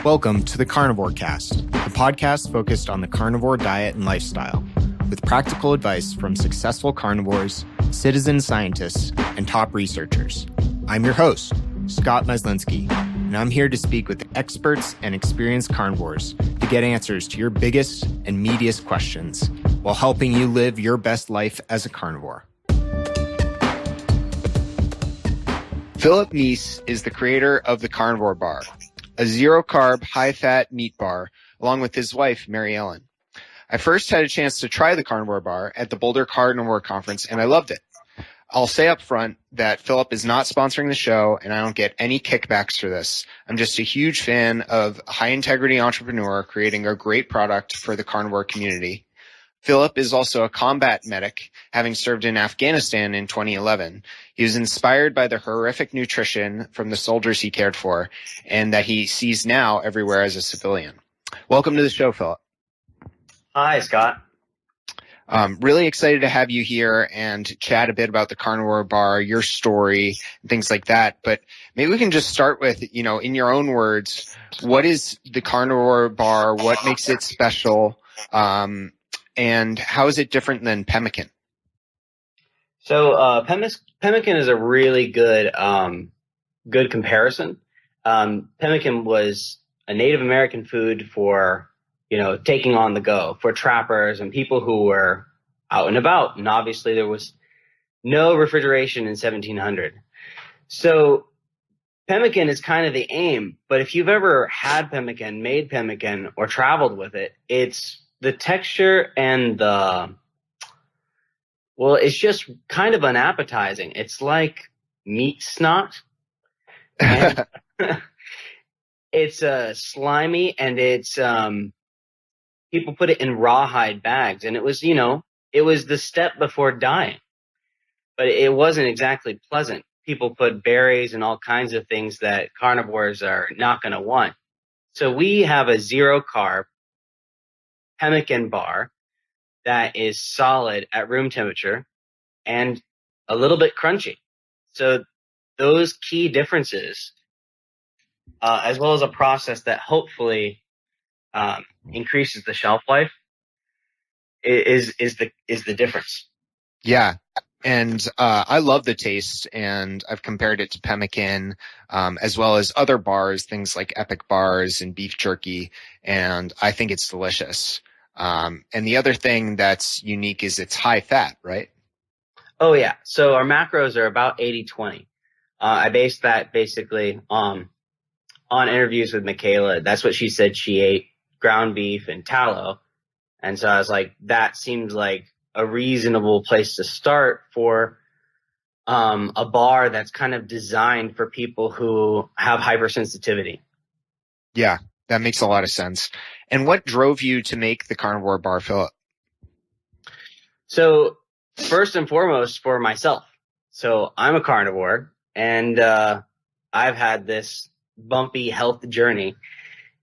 Welcome to the Carnivore Cast, the podcast focused on the carnivore diet and lifestyle, with practical advice from successful carnivores, citizen scientists, and top researchers. I'm your host, Scott Meslinski, and I'm here to speak with experts and experienced carnivores to get answers to your biggest and meatiest questions while helping you live your best life as a carnivore. Phillip Meece is the creator of the Carnivore Bar, a zero-carb, high-fat meat bar, along with his wife, Mary Ellen. I first had a chance to try the Carnivore Bar at the Boulder Carnivore Conference, and I loved it. I'll say up front that Phillip is not sponsoring the show, and I don't get any kickbacks for this. I'm just a huge fan of a high-integrity entrepreneur creating a great product for the carnivore community. Phillip is also a combat medic, having served in Afghanistan in 2011. He was inspired by the horrific nutrition from the soldiers he cared for, and that he sees now everywhere as a civilian. Welcome to the show, Phillip. Hi, Scott. Really excited to have you here and chat a bit about the Carnivore Bar, your story, and things like that. But maybe we can just start with, in your own words, what is the Carnivore Bar? What makes it special? And how is it different than Pemmican? So Pemmican is a really good comparison. Pemmican was a Native American food for, taking on the go, for trappers and people who were out and about. And obviously there was no refrigeration in 1700. So Pemmican is kind of the aim. But if you've ever had Pemmican, made Pemmican, or traveled with it, it's the texture and it's just kind of unappetizing. It's like meat snot. And it's slimy, and it's people put it in rawhide bags, and it was the step before dying, but it wasn't exactly pleasant. People put berries and all kinds of things that carnivores are not going to want. So we have a zero carb Pemmican bar that is solid at room temperature and a little bit crunchy. So those key differences, as well as a process that hopefully increases the shelf life, is the difference. Yeah. And I love the taste, and I've compared it to Pemmican, as well as other bars, things like Epic bars and beef jerky, and I think it's delicious. And the other thing that's unique is it's high fat, right? Oh, yeah. So our macros are about 80-20. I based that basically on interviews with Michaela. That's what she said. She ate ground beef and tallow. And so I was like, that seems like a reasonable place to start for a bar that's kind of designed for people who have hypersensitivity. Yeah, that makes a lot of sense. And what drove you to make the Carnivore Bar, Phillip? So first and foremost, for myself. So I'm a carnivore, and I've had this bumpy health journey.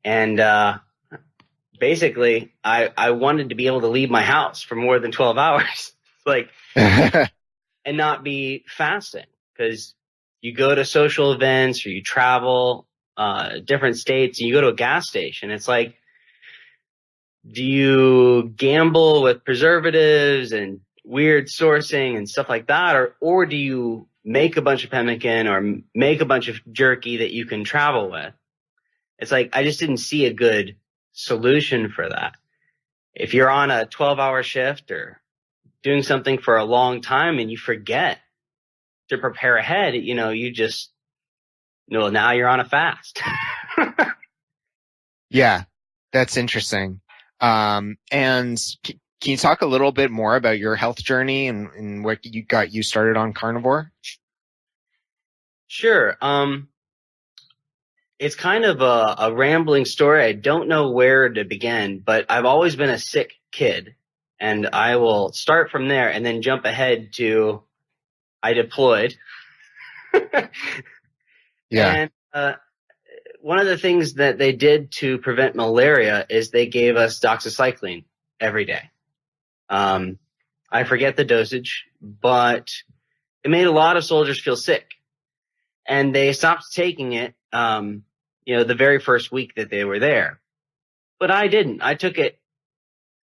And basically, I wanted to be able to leave my house for more than 12 hours, and not be fasting. Because you go to social events or you travel different states, and you go to a gas station. It's like, do you gamble with preservatives and weird sourcing and stuff like that, or do you make a bunch of pemmican or make a bunch of jerky that you can travel with? It's like, I just didn't see a good solution for that. If you're on a 12-hour shift or doing something for a long time and you forget to prepare ahead, you just, now you're on a fast. Yeah, that's interesting. And can you talk a little bit more about your health journey and what got you started on carnivore? Sure. It's kind of a rambling story. I don't know where to begin, but I've always been a sick kid, and I will start from there and then jump ahead to I deployed. Yeah. And one of the things that they did to prevent malaria is they gave us doxycycline every day. I forget the dosage, but it made a lot of soldiers feel sick, and they stopped taking it the very first week that they were there. But I didn't. I took it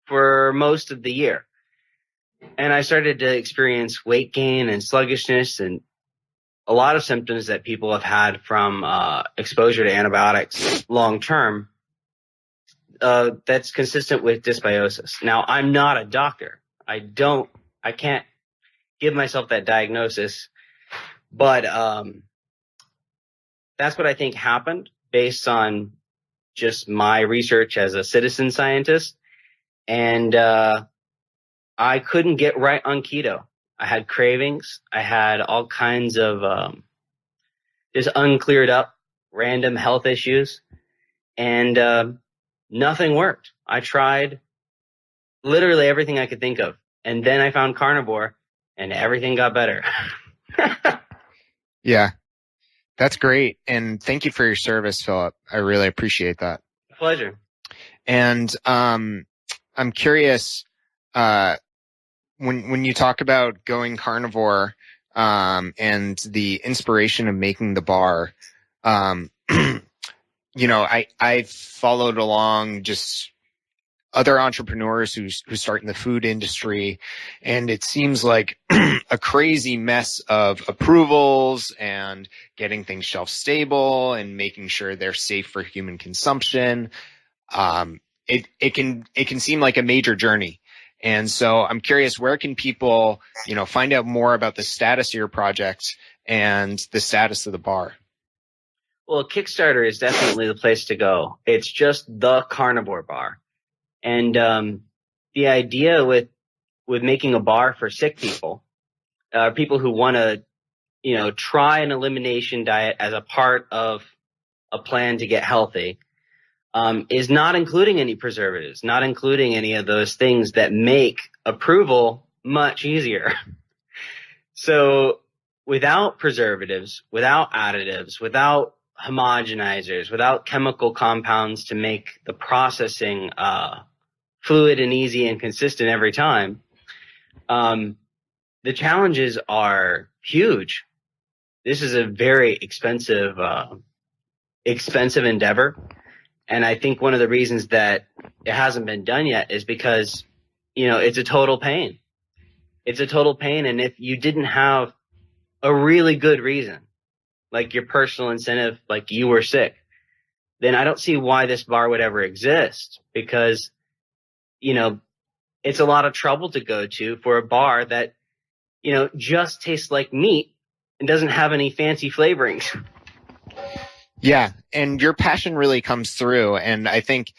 for most of the year. And I started to experience weight gain and sluggishness and a lot of symptoms that people have had from exposure to antibiotics long term. That's consistent with dysbiosis. Now, I'm not a doctor. I can't give myself that diagnosis, but that's what I think happened based on just my research as a citizen scientist. And I couldn't get right on keto. I had cravings. I had all kinds of just uncleared up random health issues, and nothing worked. I tried literally everything I could think of, and then I found carnivore, and everything got better. Yeah, that's great. And thank you for your service, Phillip. I really appreciate that. Pleasure. And I'm curious, when you talk about going carnivore and the inspiration of making the bar, I followed along just other entrepreneurs who start in the food industry, and it seems like a crazy mess of approvals and getting things shelf stable and making sure they're safe for human consumption. It can seem like a major journey. And so I'm curious, where can people, find out more about the status of your project and the status of the bar? Well, Kickstarter is definitely the place to go. It's just the Carnivore Bar. And the idea with making a bar for sick people, people who want to, try an elimination diet as a part of a plan to get healthy, is not including any preservatives, not including any of those things that make approval much easier. So without preservatives, without additives, without homogenizers, without chemical compounds to make the processing fluid and easy and consistent every time, the challenges are huge. This is a very expensive endeavor. And I think one of the reasons that it hasn't been done yet is because, it's a total pain. It's a total pain. And if you didn't have a really good reason, like your personal incentive, like you were sick, then I don't see why this bar would ever exist, because, it's a lot of trouble to go to for a bar that, just tastes like meat and doesn't have any fancy flavorings. Yeah, and your passion really comes through, and I think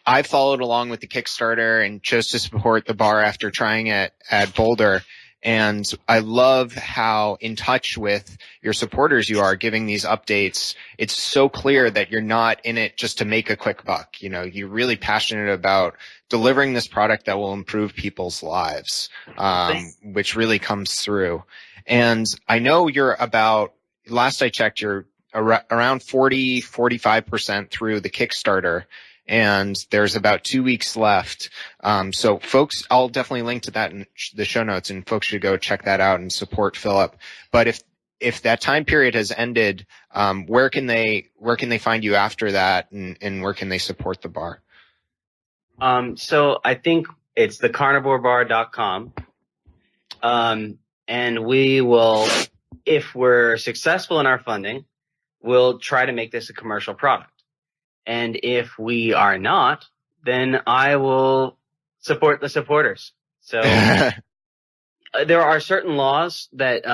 I followed along with the Kickstarter and chose to support the bar after trying it at Boulder. And I love how in touch with your supporters you are, giving these updates. It's so clear that you're not in it just to make a quick buck. You're really passionate about delivering this product that will improve people's lives, which really comes through. And I know you're last I checked, you're around 45% through the Kickstarter, and there's about 2 weeks left. So folks, I'll definitely link to that in the show notes, and folks should go check that out and support Phillip. But if that time period has ended, where can they find you after that, and where can they support the bar? So I think it's thecarnivorebar.com. And we will, if we're successful in our funding, we'll try to make this a commercial product. And if we are not, then I will support the supporters. So there are certain laws that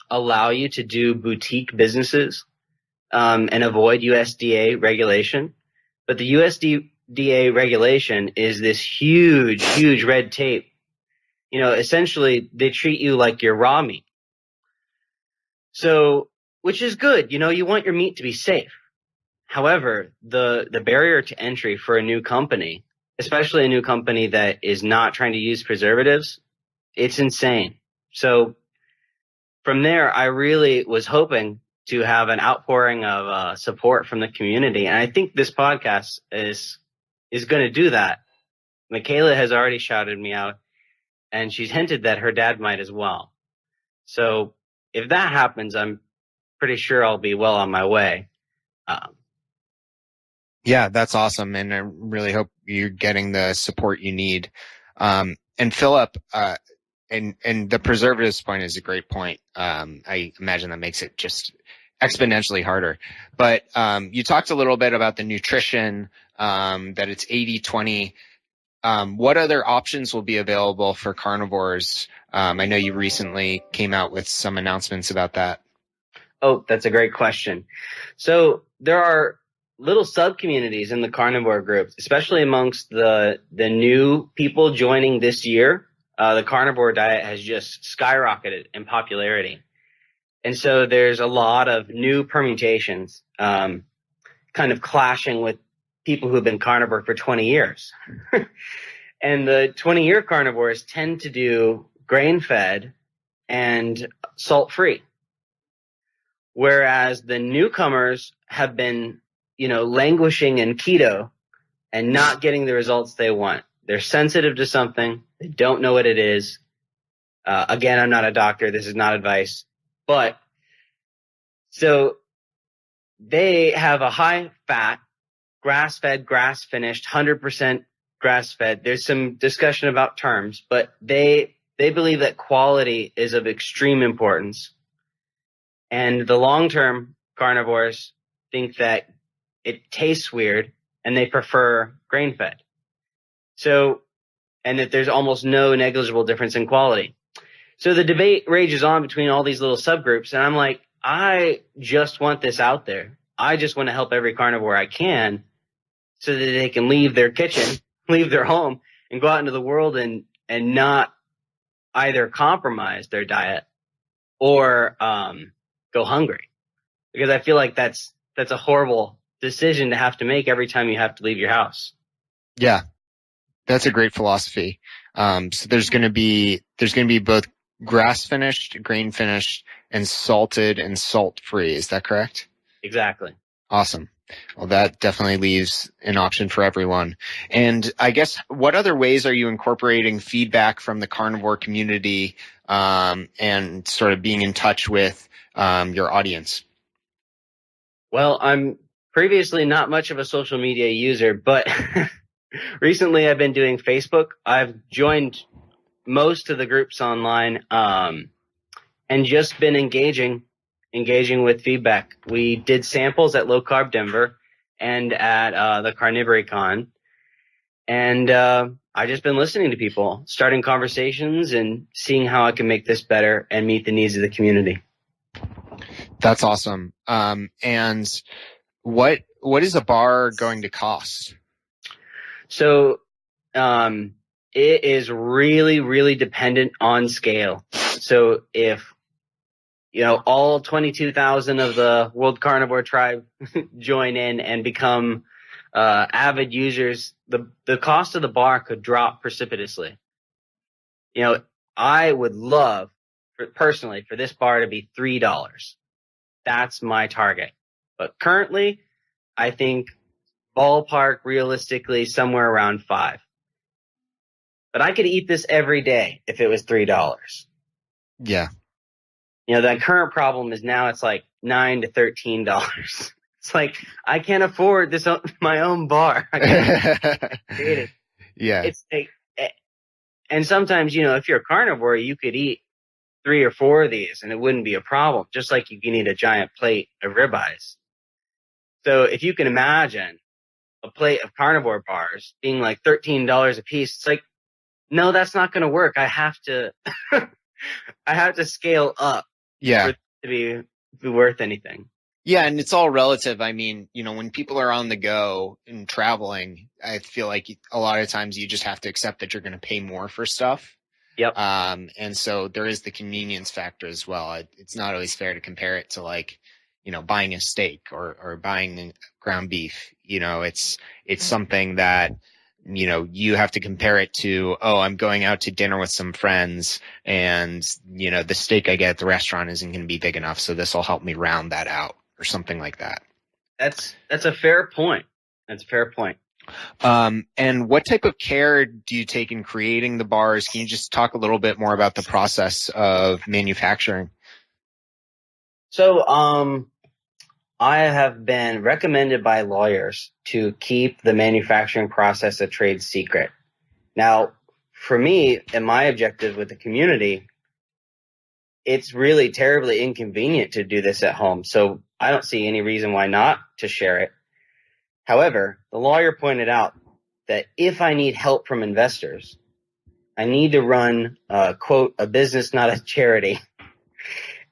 allow you to do boutique businesses and avoid USDA regulation. But the USDA regulation is this huge, huge red tape. Essentially they treat you like you're raw meat. So, which is good. You want your meat to be safe. However, the barrier to entry for a new company, especially a new company that is not trying to use preservatives, it's insane. So from there, I really was hoping to have an outpouring of support from the community. And I think this podcast is going to do that. Michaela has already shouted me out, and she's hinted that her dad might as well. So if that happens, I'm pretty sure I'll be well on my way. Yeah, that's awesome. And I really hope you're getting the support you need. And Phillip, and the preservatives point is a great point. I imagine that makes it just exponentially harder. But you talked a little bit about the nutrition, that it's 80-20. What other options will be available for carnivores? I know you recently came out with some announcements about that. Oh, that's a great question. So there are little sub-communities in the carnivore group, especially amongst the new people joining this year. The carnivore diet has just skyrocketed in popularity. And so there's a lot of new permutations, kind of clashing with people who've been carnivore for 20 years. And the 20-year carnivores tend to do grain-fed and salt-free. Whereas the newcomers have been, languishing in keto and not getting the results they want. They're sensitive to something. They don't know what it is. Again, I'm not a doctor. This is not advice. But so they have a high fat, grass-fed, grass-finished, 100% grass-fed. There's some discussion about terms, but they believe that quality is of extreme importance. And the long-term carnivores think that it tastes weird and they prefer grain-fed. So, and that there's almost no negligible difference in quality. So the debate rages on between all these little subgroups. And I'm like, I just want this out there. I just want to help every carnivore I can so that they can leave their kitchen, leave their home, and go out into the world and not either compromise their diet or go hungry. Because I feel like that's a horrible decision to have to make every time you have to leave your house. Yeah, that's a great philosophy. So there's going to be both grass finished, grain finished, and salted and salt free. Is that correct? Exactly. Awesome. Well, that definitely leaves an option for everyone. And I guess, what other ways are you incorporating feedback from the carnivore community, and sort of being in touch with your audience? Well, I'm previously not much of a social media user, but recently I've been doing Facebook. I've joined most of the groups online, and just been engaging with feedback. We did samples at Low Carb Denver and at the Carnivore Con. And I've just been listening to people, starting conversations and seeing how I can make this better and meet the needs of the community. That's awesome. And what is a bar going to cost? So it is really, really dependent on scale. So if all 22,000 of the World Carnivore Tribe join in and become avid users, the cost of the bar could drop precipitously. I would love, personally, for this bar to be $3. That's my target. But currently, I think ballpark, realistically, somewhere around $5. But I could eat this every day if it was $3. Yeah. The current problem is now it's like $9 to $13. It's like, I can't afford this my own bar. I can't create it. Yeah. It's like, and sometimes, if you're a carnivore, you could eat 3 or 4 of these and it wouldn't be a problem, just like you can eat a giant plate of ribeyes. So if you can imagine a plate of carnivore bars being like $13 a piece, it's like, no, that's not going to work. I have to, I have to scale up. Yeah. For it to be worth anything. Yeah, and it's all relative. I mean, when people are on the go and traveling, I feel like a lot of times you just have to accept that you're going to pay more for stuff. Yep. And so there is the convenience factor as well. It's not always fair to compare it to, like, buying a steak or buying ground beef. It's something that, you have to compare it to, I'm going out to dinner with some friends and, the steak I get at the restaurant isn't going to be big enough. So this will help me round that out or something like that. That's a fair point. That's a fair point. And what type of care do you take in creating the bars? Can you just talk a little bit more about the process of manufacturing? So, I have been recommended by lawyers to keep the manufacturing process a trade secret. Now, for me and my objective with the community, it's really terribly inconvenient to do this at home. So I don't see any reason why not to share it. However, the lawyer pointed out that if I need help from investors, I need to run, quote, a business, not a charity.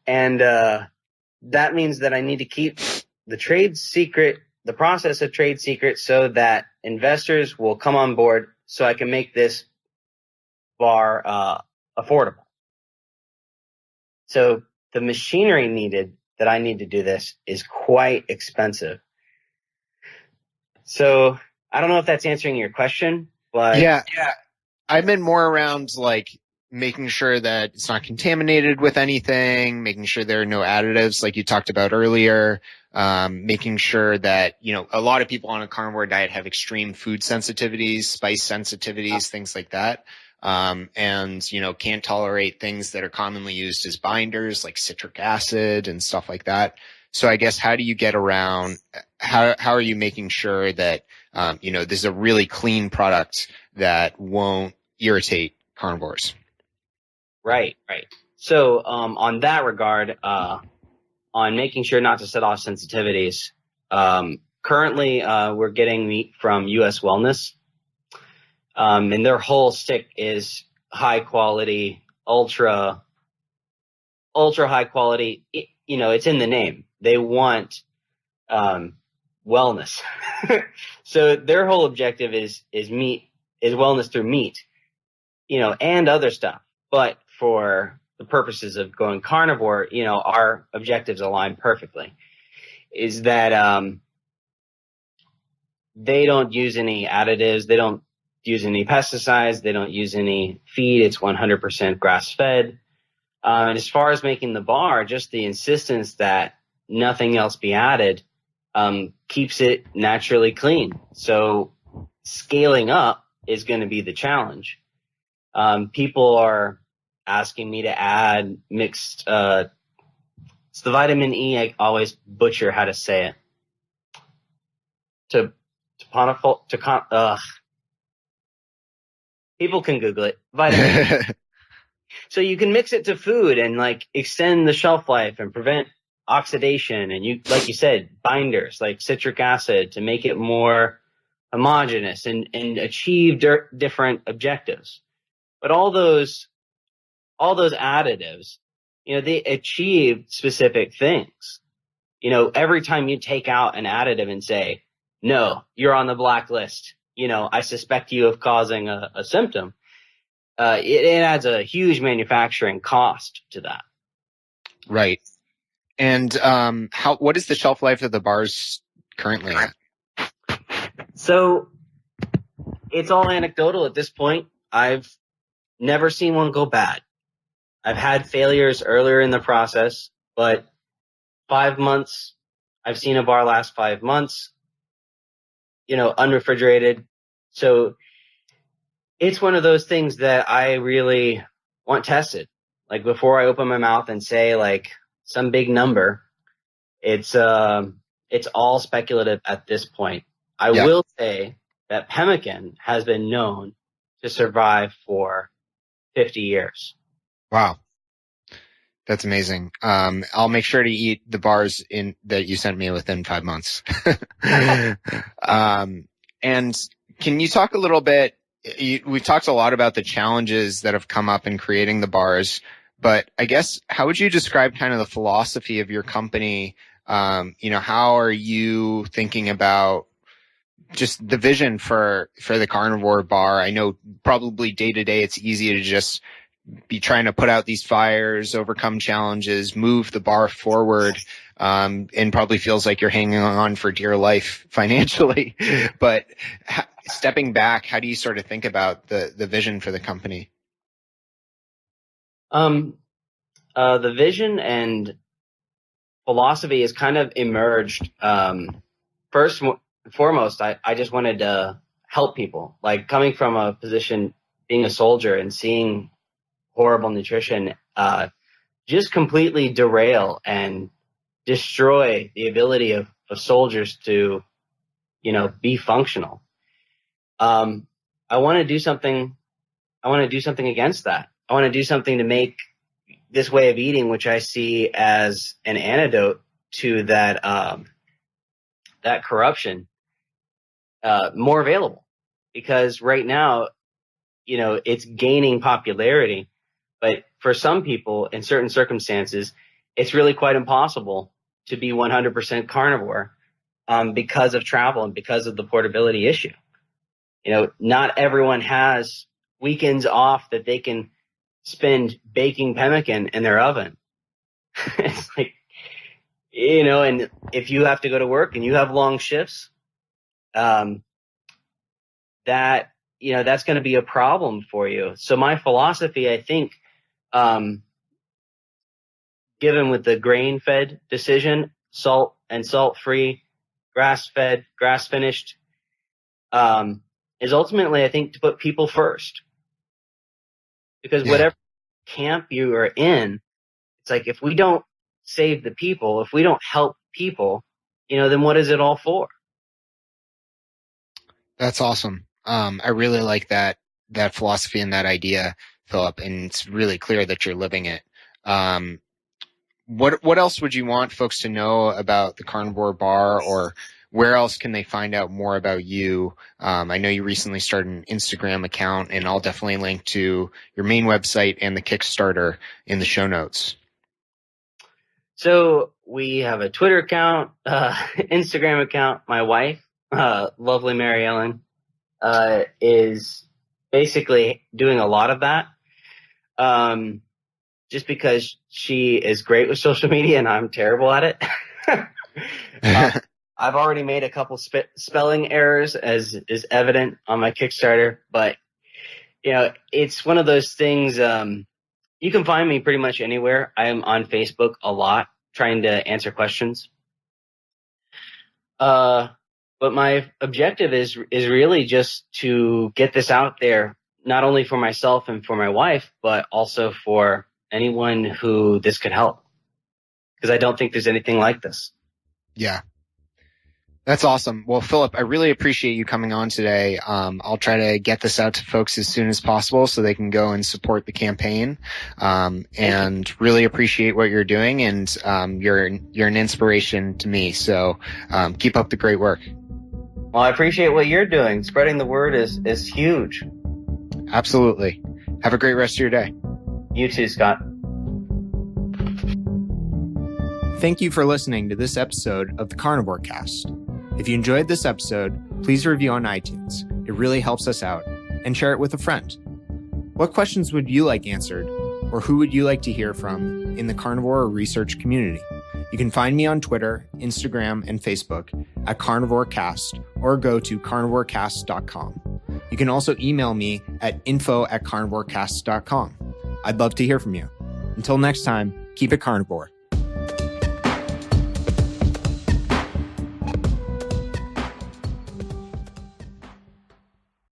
And that means that I need to keep the trade secret, the process of trade secret, so that investors will come on board so I can make this bar affordable. So the machinery needed that I need to do this is quite expensive. So I don't know if that's answering your question, but Yeah. I've been more around like making sure that it's not contaminated with anything, making sure there are no additives like you talked about earlier, making sure that, you know, a lot of people on a carnivore diet have extreme food sensitivities, spice sensitivities, things like that. And, you know, can't tolerate things that are commonly used as binders like citric acid and stuff like that. So I guess how do you get around, how are you making sure that, you know, this is a really clean product that won't irritate carnivores? Right. So on that regard, on making sure not to set off sensitivities, currently we're getting meat from US Wellness, and their whole stick is high quality, ultra high quality. You know, it's in the name. They want wellness. So their whole objective is wellness through meat, you know, and other stuff. But for the purposes of going carnivore, you know, our objectives align perfectly. Is that they don't use any additives, they don't use any pesticides, they don't use any feed. It's 100% grass fed. And as far as making the bar, just the insistence that nothing else be added keeps it naturally clean. So scaling up is going to be the challenge. People are asking me to add mixed, it's the vitamin E. I always butcher how to say it. People can Google it. Vitamin E. So you can mix it to food and like extend the shelf life and prevent oxidation. And you, like you said, binders like citric acid to make it more homogeneous and achieve different objectives. But all those additives, you know, they achieve specific things. You know, every time you take out an additive and say, no, you're on the blacklist, you know, I suspect you of causing a symptom, it adds a huge manufacturing cost to that. Right. And what is the shelf life of the bars currently at? So it's all anecdotal at this point. I've never seen one go bad. I've had failures earlier in the process, but 5 months, I've seen a bar last 5 months, you know, unrefrigerated. So it's one of those things that I really want tested. Like before I open my mouth and say like some big number, it's all speculative at this point. I will say that Pemmican has been known to survive for 50 years. Wow. That's amazing. I'll make sure to eat the bars that you sent me within 5 months. And can you talk a little bit, we've talked a lot about the challenges that have come up in creating the bars, but I guess how would you describe kind of the philosophy of your company? You know, how are you thinking about just the vision for the Carnivore Bar? I know probably day to day it's easy to just be trying to put out these fires, overcome challenges, move the bar forward, and probably feels like you're hanging on for dear life financially. But stepping back, how do you sort of think about the vision for the company? The vision and philosophy has kind of emerged. First and foremost, I just wanted to help people. Like coming from a position, being a soldier and seeing horrible nutrition just completely derail and destroy the ability of soldiers to, be functional. I want to do something. I want to do something against that. I want to do something to make this way of eating, which I see as an antidote to that, that corruption, more available. Because right now, it's gaining popularity, but for some people in certain circumstances, it's really quite impossible to be 100% carnivore, because of travel and because of the portability issue. Not everyone has weekends off that they can spend baking pemmican in their oven. It's like, and if you have to go to work and you have long shifts, that's going to be a problem for you. So my philosophy, I think, given with the grain-fed decision, salt and salt-free, grass-fed, grass-finished, is ultimately, I think, to put people first. Because whatever camp you are in, it's like, if we don't save the people, if we don't help people, then what is it all for? That's awesome. I really like that philosophy and that idea, Phillip, and it's really clear that you're living it. What else would you want folks to know about the Carnivore Bar, or where else can they find out more about you? I know you recently started an Instagram account, and I'll definitely link to your main website and the Kickstarter in the show notes. So we have a Twitter account, Instagram account. My wife, lovely Mary Ellen, is basically doing a lot of that. Just because she is great with social media and I'm terrible at it. I've already made a couple spelling errors, as is evident on my Kickstarter, but it's one of those things. You can find me pretty much anywhere. I am on Facebook a lot, trying to answer questions. But my objective is really just to get this out there, not only for myself and for my wife, but also for anyone who this could help. Because I don't think there's anything like this. Yeah. That's awesome. Well, Phillip, I really appreciate you coming on today. I'll try to get this out to folks as soon as possible so they can go and support the campaign. And really appreciate what you're doing, and you're an inspiration to me. So keep up the great work. Well, I appreciate what you're doing. Spreading the word is huge. Absolutely. Have a great rest of your day. You too, Scott. Thank you for listening to this episode of the Carnivore Cast. If you enjoyed this episode, please review on iTunes. It really helps us out. And share it with a friend. What questions would you like answered, or who would you like to hear from in the carnivore research community? You can find me on Twitter, Instagram, and Facebook at Carnivore Cast, or go to carnivorecast.com. You can also email me at info@carnivorecast.com. I'd love to hear from you. Until next time, keep it carnivore.